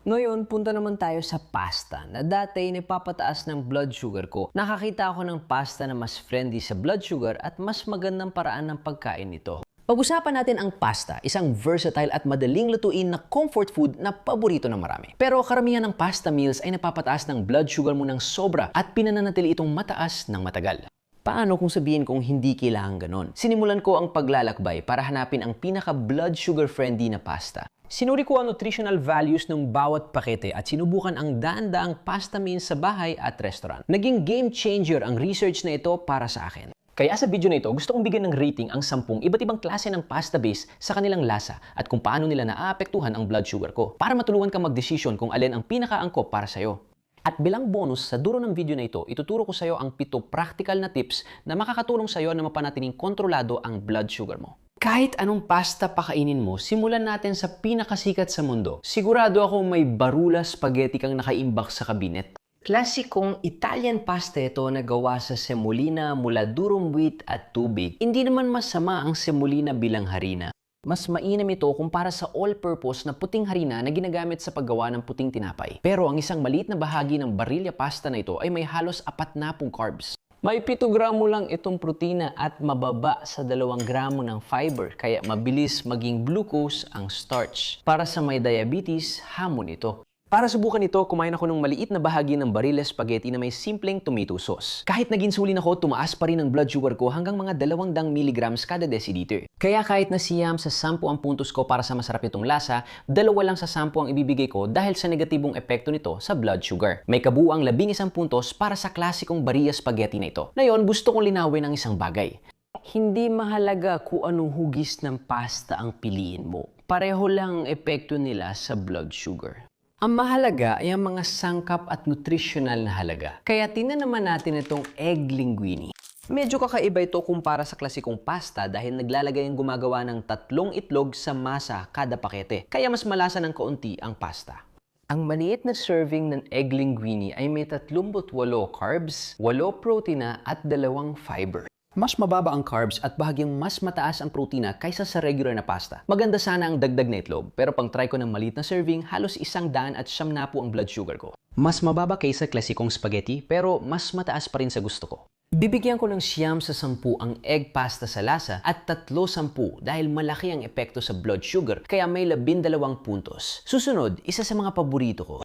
Ngayon, punta naman tayo sa pasta na dati napapataas ng blood sugar ko. Nakakita ako ng pasta na mas friendly sa blood sugar at mas magandang paraan ng pagkain nito. Pag-usapan natin ang pasta, isang versatile at madaling lutuin na comfort food na paborito ng marami. Pero karamihan ng pasta meals ay napapataas ng blood sugar mo ng sobra at pinananatili itong mataas ng matagal. Paano kung sabihin kong hindi kailangan ganon? Sinimulan ko ang paglalakbay para hanapin ang pinaka-blood sugar friendly na pasta. Sinuri ko ang nutritional values ng bawat pakete at sinubukan ang daan-daang pasta meals sa bahay at restaurant. Naging game changer ang research na ito para sa akin. Kaya sa video na ito, gusto kong bigyan ng rating ang 10 iba't ibang klase ng pasta base sa kanilang lasa at kung paano nila naaapektuhan ang blood sugar ko para matulungan ka magdesisyon kung alin ang pinakaangkop para sa'yo. At bilang bonus, sa dulo ng video na ito, ituturo ko sa iyo ang 7 practical na tips na makakatulong sa iyo na mapanatiling kontrolado ang blood sugar mo. Kahit anong pasta pakainin mo, simulan natin sa pinakasikat sa mundo. Sigurado ako may Barilla spaghetti kang nakaimbak sa kabinet. Klasikong Italian pasta ito na gawa sa semolina mula durum wheat at tubig. Hindi naman masama ang semolina bilang harina. Mas mainam ito kumpara sa all-purpose na puting harina na ginagamit sa paggawa ng puting tinapay. Pero ang isang maliit na bahagi ng Barilla pasta na ito ay may halos 40 carbs. May 7 gramo lang itong protina at mababa sa 2 gramo ng fiber, kaya mabilis maging glucose ang starch. Para sa may diabetes, hamon ito. Para subukan ito, kumain ako ng maliit na bahagi ng Barilla spaghetti na may simpleng tomato sauce. Kahit nag-insulin ako, tumaas pa rin ang blood sugar ko hanggang mga 200 mg kada deciliter. Kaya kahit nasiyam sa 10 ang puntos ko para sa masarap itong lasa, 2 lang sa 10 ang ibibigay ko dahil sa negatibong epekto nito sa blood sugar. May kabuuang 11 puntos para sa klasikong Barilla spaghetti na ito. Ngayon, gusto kong linawin ang isang bagay. Hindi mahalaga kung anong hugis ng pasta ang piliin mo. Pareho lang ang epekto nila sa blood sugar. Ang mahalaga ay ang mga sangkap at nutritional na halaga. Kaya tingnan naman natin itong egg linguine. Medyo kakaiba ito kumpara sa klasikong pasta dahil naglalagay ang gumagawa ng 3 itlog sa masa kada pakete. Kaya mas malasa ng kaunti ang pasta. Ang maliit na serving ng egg linguine ay may 38 carbs, 8 protina at 2 fiber. Mas mababa ang carbs at bahagyang mas mataas ang protina kaysa sa regular na pasta. Maganda sana ang dagdag na itlog, pero pang try ko ng maliit na serving, halos 170 ang blood sugar ko. Mas mababa kaysa klasikong spaghetti, pero mas mataas pa rin sa gusto ko. Bibigyan ko ng 9 sa 10 ang egg pasta sa lasa at 3 sa 10 dahil malaki ang epekto sa blood sugar, kaya may 12 puntos. Susunod, isa sa mga paborito ko.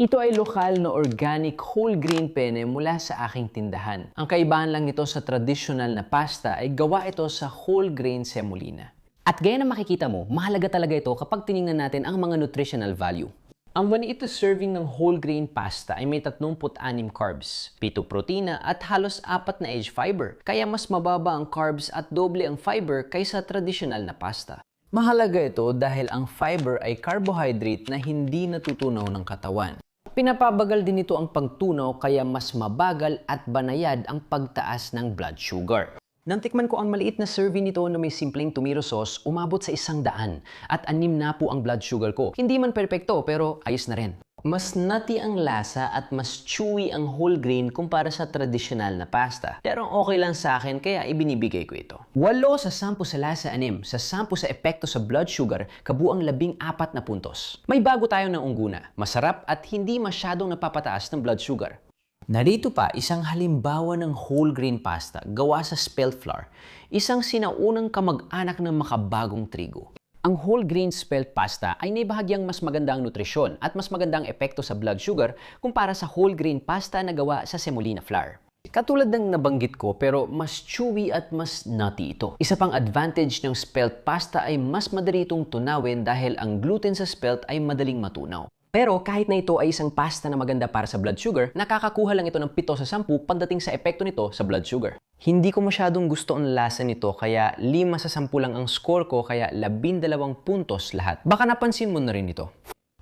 Ito ay lokal na organic whole grain penne mula sa aking tindahan. Ang kaibahan lang nito sa traditional na pasta ay gawa ito sa whole grain semolina. At gaya na makikita mo, mahalaga talaga ito kapag tiningnan natin ang mga nutritional value. Ang maliit na serving ng whole grain pasta ay may 36 carbs, 7 protina at halos 4 na edge fiber. Kaya mas mababa ang carbs at doble ang fiber kaysa traditional na pasta. Mahalaga ito dahil ang fiber ay carbohydrate na hindi natutunaw ng katawan. Pinapabagal din ito ang pagtunaw kaya mas mabagal at banayad ang pagtaas ng blood sugar. Nang tikman ko ang maliit na serving nito na may simpleng tomato sauce, umabot sa 100 at 6 na po ang blood sugar ko. Hindi man perpekto pero ayos na rin. Mas nutty ang lasa at mas chewy ang whole grain kumpara sa tradisyonal na pasta. Pero okay lang sa akin kaya ibinibigay ko ito. 8 sa 10 sa lasa, 6 sa 10 sa epekto sa blood sugar, kabuang 14 na puntos. May bago tayo ng ungguna, masarap at hindi masyadong napapataas ng blood sugar. Narito pa isang halimbawa ng whole grain pasta gawa sa spelt flour, isang sinaunang kamag-anak ng makabagong trigo. Ang whole grain spelt pasta ay may bahagyang mas magandang nutrisyon at mas magandang epekto sa blood sugar kumpara sa whole grain pasta na gawa sa semolina flour. Katulad ng nabanggit ko pero mas chewy at mas nutty ito. Isa pang advantage ng spelt pasta ay mas madali itong tunawin dahil ang gluten sa spelt ay madaling matunaw. Pero kahit na ito ay isang pasta na maganda para sa blood sugar, nakakakuha lang ito ng 7 sa 10 pagdating sa epekto nito sa blood sugar. Hindi ko masyadong gusto ang lasa nito kaya 5 sa 10 lang ang score ko kaya 12 puntos lahat. Baka napansin mo na rin ito.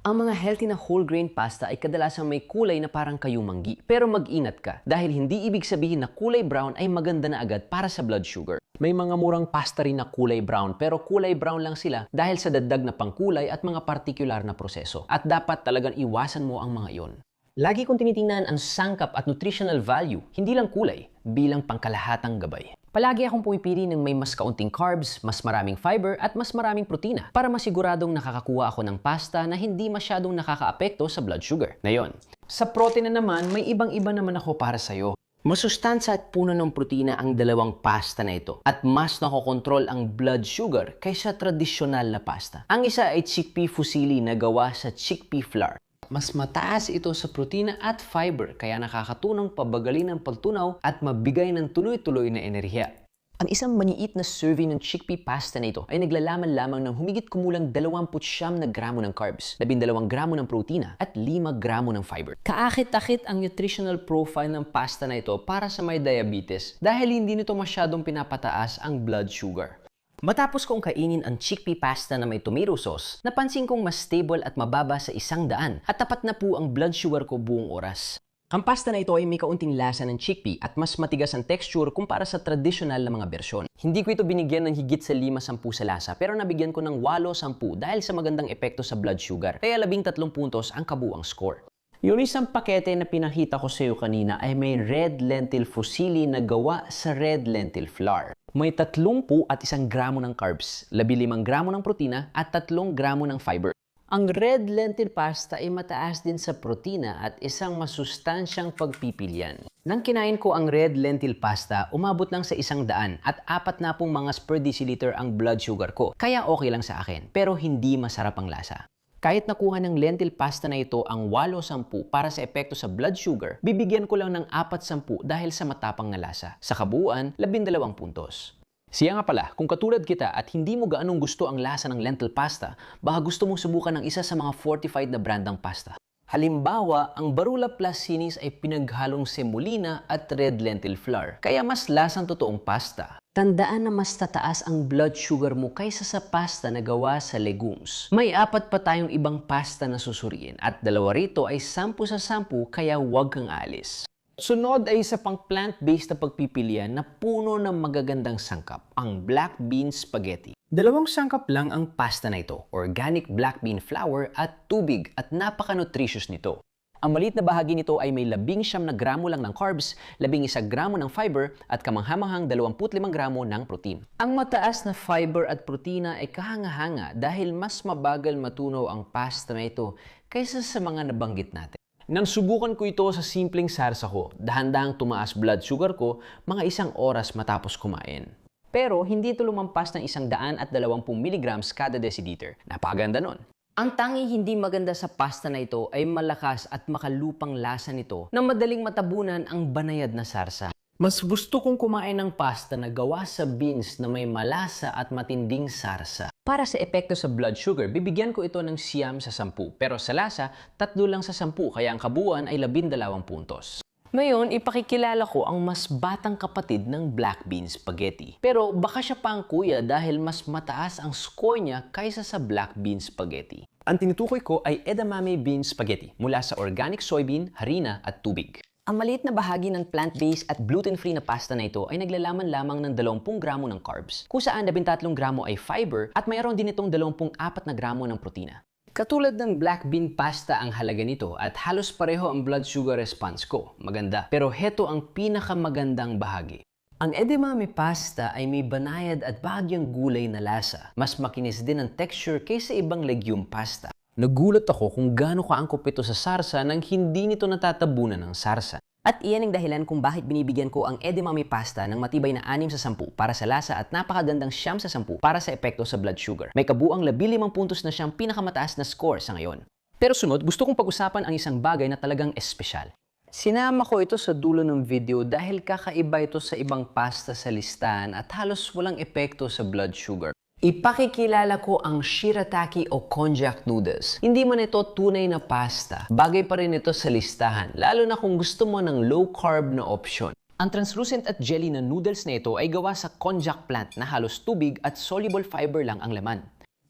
Ang mga healthy na whole grain pasta ay kadalasang may kulay na parang kayumanggi. Pero mag-ingat ka dahil hindi ibig sabihin na kulay brown ay maganda na agad para sa blood sugar. May mga murang pasta rin na kulay brown pero kulay brown lang sila dahil sa dagdag na pangkulay at mga partikular na proseso. At dapat talagang iwasan mo ang mga iyon. Lagi kong tinitingnan ang sangkap at nutritional value, hindi lang kulay, bilang pangkalahatang gabay. Palagi akong pumipili ng may mas kaunting carbs, mas maraming fiber at mas maraming protina para masiguradong nakakakuha ako ng pasta na hindi masyadong nakakaapekto sa blood sugar. Ngayon, sa protina naman, may ibang-iba naman ako para sa'yo. Masustansya at puno ng protina ang dalawang pasta na ito at mas nakokontrol ang blood sugar kaysa tradisyonal na pasta. Ang isa ay chickpea fusilli na gawa sa chickpea flour. Mas mataas ito sa protina at fiber kaya nakakatulong pabagalin ang pagtunaw at mabigay ng tuloy-tuloy na enerhiya. Ang isang maliit na serving ng chickpea pasta na ito ay naglalaman lamang ng humigit kumulang 29 na gramo ng carbs, 12 gramo ng protina at 5 gramo ng fiber. Kaakit-akit ang nutritional profile ng pasta na ito para sa may diabetes dahil hindi nito masyadong pinapataas ang blood sugar. Matapos kong kainin ang chickpea pasta na may tomato sauce, napansin kong mas stable at mababa sa 100 at tapat na po ang blood sugar ko buong oras. Ang pasta na ito ay may kaunting lasa ng chickpea at mas matigas ang texture kumpara sa tradisyonal na mga bersyon. Hindi ko ito binigyan ng higit sa 5-10 sa lasa pero nabigyan ko ng 8-10 dahil sa magandang epekto sa blood sugar. Kaya 13 puntos ang kabuang score. Yung isang pakete na pinakita ko sa iyo kanina ay may red lentil fusilli na gawa sa red lentil flour. May 30 at 1 gramo ng carbs, 15 gramo ng protina at 3 gramo ng fiber. Ang red lentil pasta ay mataas din sa protina at isang masustansyang pagpipilian. Nang kinain ko ang red lentil pasta, umabot lang sa 100 at 4 na pong mga per deciliter ang blood sugar ko. Kaya okay lang sa akin, pero hindi masarap ang lasa. Kahit nakuha ng lentil pasta na ito ang 8-10 para sa epekto sa blood sugar, bibigyan ko lang ng 4-10 dahil sa matapang na lasa. Sa kabuuan, 12 puntos. Siya nga pala, kung katulad kita at hindi mo gaanong gusto ang lasa ng lentil pasta, baka gusto mong subukan ng isa sa mga fortified na brandang pasta. Halimbawa, ang Barula Plus Sinis ay pinaghalong semolina at red lentil flour, kaya mas lasang totoong pasta. Tandaan na mas tataas ang blood sugar mo kaysa sa pasta na gawa sa legumes. May 4 pa tayong ibang pasta na susuriin at 2 rito ay 10 sa 10 kaya huwag kang alis. Sunod ay isa pang plant-based na pagpipilian na puno ng magagandang sangkap, ang black bean spaghetti. 2 sangkap lang ang pasta na ito, organic black bean flour at tubig at napaka-nutritious nito. Ang maliit na bahagi nito ay may 19 na gramo lang ng carbs, 11 gramo ng fiber at kamanghamanghang 25 gramo ng protein. Ang mataas na fiber at protina ay kahanga-hanga dahil mas mabagal matunaw ang pasta na ito kaysa sa mga nabanggit natin. Nang subukan ko ito sa simpleng sarsa ko, dahan-dahang tumaas blood sugar ko mga 1 oras matapos kumain. Pero hindi ito lumampas ng 120 mg kada deciliter. Napakaganda nun. Ang tanging hindi maganda sa pasta na ito ay malakas at makalupang lasa nito na madaling matabunan ang banayad na sarsa. Mas gusto kong kumain ng pasta na gawa sa beans na may malasa at matinding sarsa. Para sa epekto sa blood sugar, bibigyan ko ito ng 9 sa 10. Pero sa lasa, 3 lang sa 10 kaya ang kabuuan ay 12 puntos. Ngayon, ipakikilala ko ang mas batang kapatid ng black bean spaghetti. Pero baka siya pa ang kuya dahil mas mataas ang score niya kaysa sa black bean spaghetti. Ang tinutukoy ko ay edamame bean spaghetti mula sa organic soybean, harina at tubig. Ang maliit na bahagi ng plant-based at gluten-free na pasta na ito ay naglalaman lamang ng 20 gramo ng carbs, kung saan 13 gramo ay fiber at mayroon din itong 24 na gramo ng protina. Katulad ng black bean pasta ang halaga nito at halos pareho ang blood sugar response ko. Maganda. Pero heto ang pinakamagandang bahagi. Ang edamame pasta ay may banayad at bahagyang gulay na lasa. Mas makinis din ang texture kaysa ibang legume pasta. Nagulat ako kung gaano kaangkop ito sa sarsa nang hindi nito natatabunan ng sarsa. At iyan ang dahilan kung bakit binibigyan ko ang edamame pasta ng matibay na 6 sa 10 para sa lasa at napakagandang 9 sa 10 para sa epekto sa blood sugar. May kabuang 15 puntos na siyang pinakamataas na score sa ngayon. Pero sunod, gusto kong pag-usapan ang isang bagay na talagang espesyal. Sinama ko ito sa dulo ng video dahil kakaiba ito sa ibang pasta sa listahan at halos walang epekto sa blood sugar. Ipakikilala ko ang shirataki o konjac noodles. Hindi man ito tunay na pasta, bagay pa rin ito sa listahan, lalo na kung gusto mo ng low-carb na option. Ang translucent at jelly na noodles na ito ay gawa sa konjac plant na halos tubig at soluble fiber lang ang laman.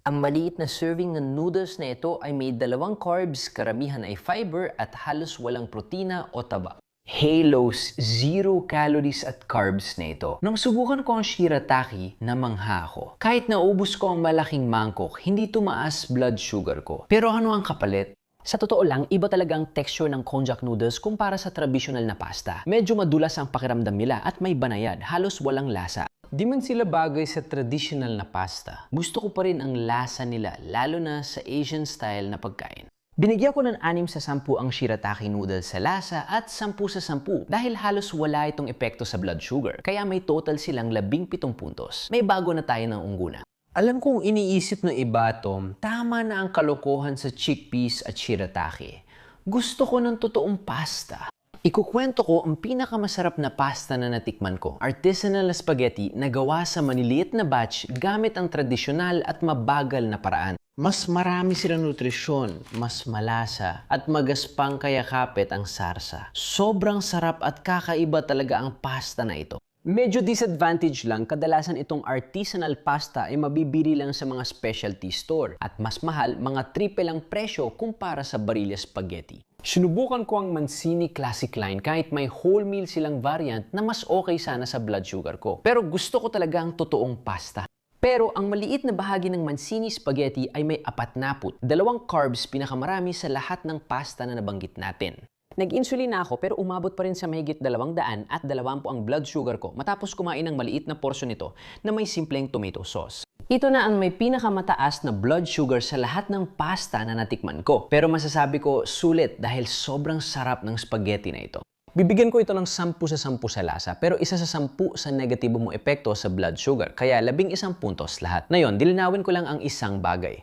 Ang maliit na serving ng noodles na ito ay may 2 carbs, karamihan ay fiber at halos walang protina o taba. Halos 0 calories at carbs na ito. Nang subukan ko ang shirataki, namangha ako. Kahit naubos ko ang malaking mangkok, hindi tumaas blood sugar ko. Pero ano ang kapalit? Sa totoo lang, iba talaga ang texture ng konjac noodles kumpara sa traditional na pasta. Medyo madulas ang pakiramdam nila at may banayad, halos walang lasa. Di man sila bagay sa traditional na pasta. Gusto ko pa rin ang lasa nila, lalo na sa Asian style na pagkain. Binigyan ko ng 6 sa 10 ang shirataki noodles sa lasa at 10 sa 10 dahil halos wala itong epekto sa blood sugar. Kaya may total silang 17 puntos. May bago na tayo ng ungguna. Alam kong iniisip ng iba, Tom, tama na ang kalokohan sa chickpeas at shirataki. Gusto ko ng totoong pasta. Ikukwento ko ang pinakamasarap na pasta na natikman ko. Artisanal na spaghetti na gawa sa maliliit na batch gamit ang tradisyonal at mabagal na paraan. Mas marami silang nutrisyon, mas malasa, at magaspang kaya kapit ang sarsa. Sobrang sarap at kakaiba talaga ang pasta na ito. Medyo disadvantage lang, kadalasan itong artisanal pasta ay mabibili lang sa mga specialty store at mas mahal, mga triple ang presyo kumpara sa Barilla Spaghetti. Sinubukan ko ang Mancini Classic Line kahit may whole meal silang variant na mas okay sana sa blood sugar ko. Pero gusto ko talaga ang totoong pasta. Pero ang maliit na bahagi ng Mancini Spaghetti ay may 4 na put. 2 carbs pinakamarami sa lahat ng pasta na nabanggit natin. Nag-insulin na ako pero umabot pa rin sa mahigit 200 at 20 ang blood sugar ko matapos kumain ng maliit na porsyon nito na may simpleng tomato sauce. Ito na ang may pinakamataas na blood sugar sa lahat ng pasta na natikman ko. Pero masasabi ko sulit dahil sobrang sarap ng spaghetti na ito. Bibigyan ko ito ng 10 sa 10 sa lasa pero isa sa 10 sa negatibo mong epekto sa blood sugar kaya 11 puntos lahat. Ngayon, dilinawin ko lang ang isang bagay.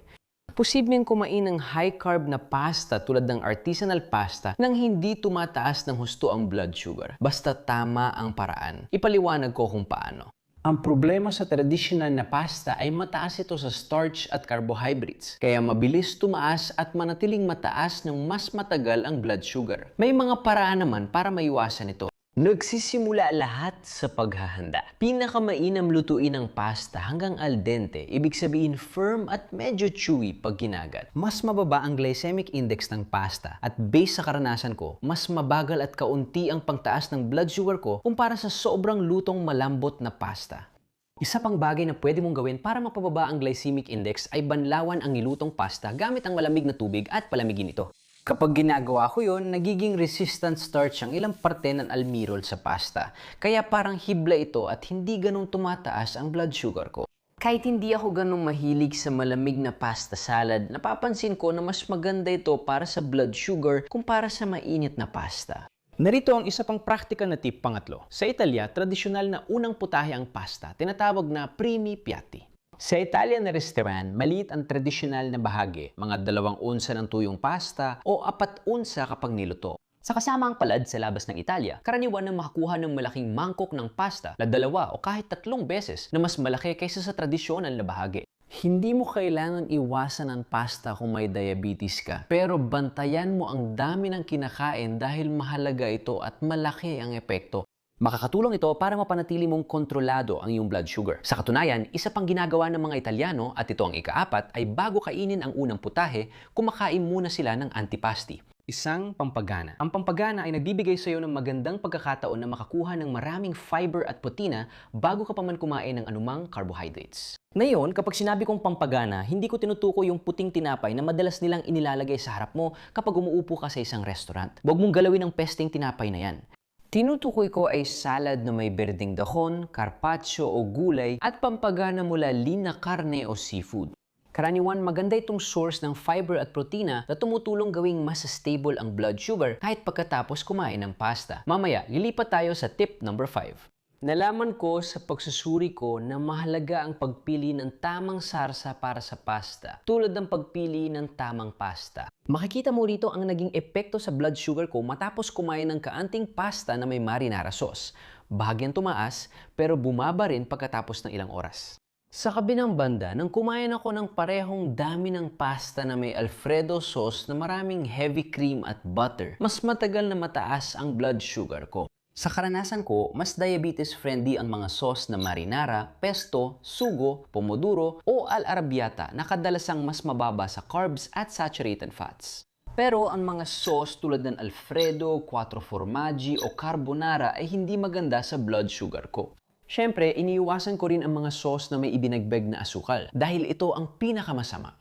Posibleng kumain ng high-carb na pasta tulad ng artisanal pasta nang hindi tumataas ng husto ang blood sugar. Basta tama ang paraan. Ipaliwanag ko kung paano. Ang problema sa traditional na pasta ay mataas ito sa starch at carbohydrates. Kaya mabilis tumaas at manatiling mataas ng mas matagal ang blood sugar. May mga paraan naman para maiwasan ito. Nagsisimula lahat sa paghahanda. Pinakamainam lutuin ang pasta hanggang al dente, ibig sabihin firm at medyo chewy pag ginagat. Mas mababa ang glycemic index ng pasta at based sa karanasan ko, mas mabagal at kaunti ang pagtaas ng blood sugar ko kumpara sa sobrang lutong malambot na pasta. Isa pang bagay na pwede mong gawin para mapababa ang glycemic index ay banlawan ang nilutong pasta gamit ang malamig na tubig at palamigin ito. Kapag ginagawa ko yon, nagiging resistant starch ang ilang parte ng almirol sa pasta. Kaya parang hibla ito at hindi ganun tumataas ang blood sugar ko. Kahit hindi ako ganun mahilig sa malamig na pasta salad, napapansin ko na mas maganda ito para sa blood sugar kumpara sa mainit na pasta. Narito ang isa pang practical na tip pangatlo. Sa Italia, tradisyonal na unang putahe ang pasta, tinatawag na primi piatti. Sa Italian na restaurant, maliit ang tradisyonal na bahagi, mga 2 unsa ng tuyong pasta o 4 unsa kapag niluto. Sa kasamang palad sa labas ng Italia, karaniwan na makakuha ng malaking mangkok ng pasta na 2 o kahit 3 beses na mas malaki kaysa sa tradisyonal na bahagi. Hindi mo kailangan iwasan ang pasta kung may diabetes ka, pero bantayan mo ang dami ng kinakain dahil mahalaga ito at malaki ang epekto. Makakatulong ito para mapanatili mong kontrolado ang iyong blood sugar. Sa katunayan, isa pang ginagawa ng mga Italyano at ito ang ika-4 ay bago kainin ang unang putahe, kumakain muna sila ng antipasti. Isang pampagana. Ang pampagana ay nagbibigay sa iyo ng magandang pagkakataon na makakuha ng maraming fiber at protina bago ka pa man kumain ng anumang carbohydrates. Ngayon, kapag sinabi kong pampagana, hindi ko tinutukoy yung puting tinapay na madalas nilang inilalagay sa harap mo kapag umuupo ka sa isang restaurant. Huwag mong galawin ang pesting tinapay na yan. Tinutukoy ko ay salad na may berdeng dahon, carpaccio o gulay at pampagana mula lean na karne o seafood. Karaniwan maganda itong source ng fiber at protina na tumutulong gawing mas stable ang blood sugar kahit pagkatapos kumain ng pasta. Mamaya, lilipat tayo sa tip number 5. Nalaman ko sa pagsusuri ko na mahalaga ang pagpili ng tamang sarsa para sa pasta, tulad ng pagpili ng tamang pasta. Makikita mo rito ang naging epekto sa blood sugar ko matapos kumain ng kaanting pasta na may marinara sauce. Bahagyang tumaas, pero bumaba rin pagkatapos ng ilang oras. Sa kabilang banda, nang kumain ako ng parehong dami ng pasta na may Alfredo sauce na maraming heavy cream at butter, mas matagal na mataas ang blood sugar ko. Sa karanasan ko, mas diabetes-friendly ang mga sauce na marinara, pesto, sugo, pomodoro o al-arabiata na kadalasang mas mababa sa carbs at saturated fats. Pero ang mga sauce tulad ng Alfredo, Quattro Formaggi o Carbonara ay hindi maganda sa blood sugar ko. Siyempre, iniiwasan ko rin ang mga sauce na may ibinagbeg na asukal dahil ito ang pinakamasama.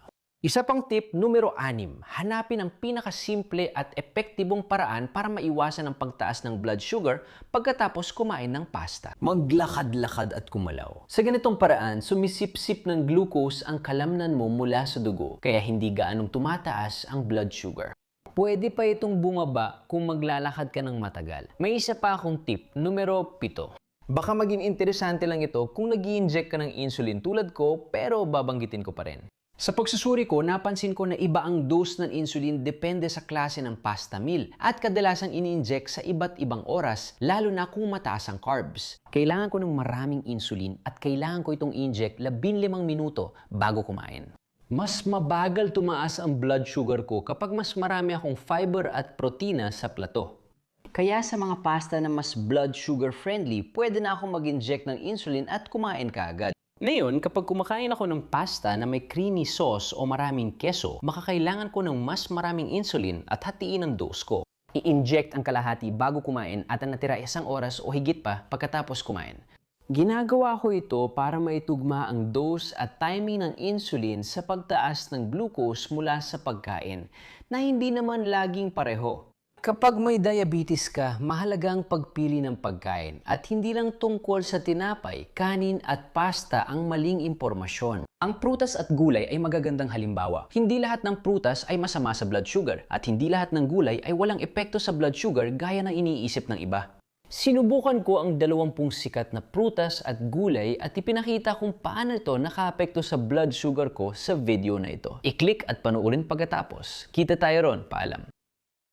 Isa pang tip, numero 6. Hanapin ang pinakasimple at epektibong paraan para maiwasan ang pagtaas ng blood sugar pagkatapos kumain ng pasta. Maglakad-lakad at kumalaw. Sa ganitong paraan, sumisip-sip ng glucose ang kalamnan mo mula sa dugo, kaya hindi gaanong tumataas ang blood sugar. Pwede pa itong bumaba kung maglalakad ka ng matagal. May isa pa akong tip, numero 7. Baka maging interesante lang ito kung nag-i-inject ka ng insulin tulad ko pero babanggitin ko pa rin. Sa pagsusuri ko, napansin ko na iba ang dose ng insulin depende sa klase ng pasta meal at kadalasang ini-inject sa iba't ibang oras, lalo na kung mataas ang carbs. Kailangan ko ng maraming insulin at kailangan ko itong inject 15 minuto bago kumain. Mas mabagal tumaas ang blood sugar ko kapag mas marami akong fiber at protina sa plato. Kaya sa mga pasta na mas blood sugar friendly, pwede na akong mag-inject ng insulin at kumain kaagad. Ngayon, kapag kumakain ako ng pasta na may creamy sauce o maraming keso, makakailangan ko ng mas maraming insulin at hatiin ang dose ko. I-inject ang kalahati bago kumain at ang natira 1 oras o higit pa pagkatapos kumain. Ginagawa ko ito para maitugma ang dose at timing ng insulin sa pagtaas ng glucose mula sa pagkain, na hindi naman laging pareho. Kapag may diabetes ka, mahalagang pagpili ng pagkain at hindi lang tungkol sa tinapay, kanin at pasta ang maling impormasyon. Ang prutas at gulay ay magagandang halimbawa. Hindi lahat ng prutas ay masama sa blood sugar at hindi lahat ng gulay ay walang epekto sa blood sugar gaya ng iniisip ng iba. Sinubukan ko ang 20 sikat na prutas at gulay at ipinakita kung paano ito nakaapekto sa blood sugar ko sa video na ito. I-click at panoorin pagkatapos. Kita tayo ron, paalam.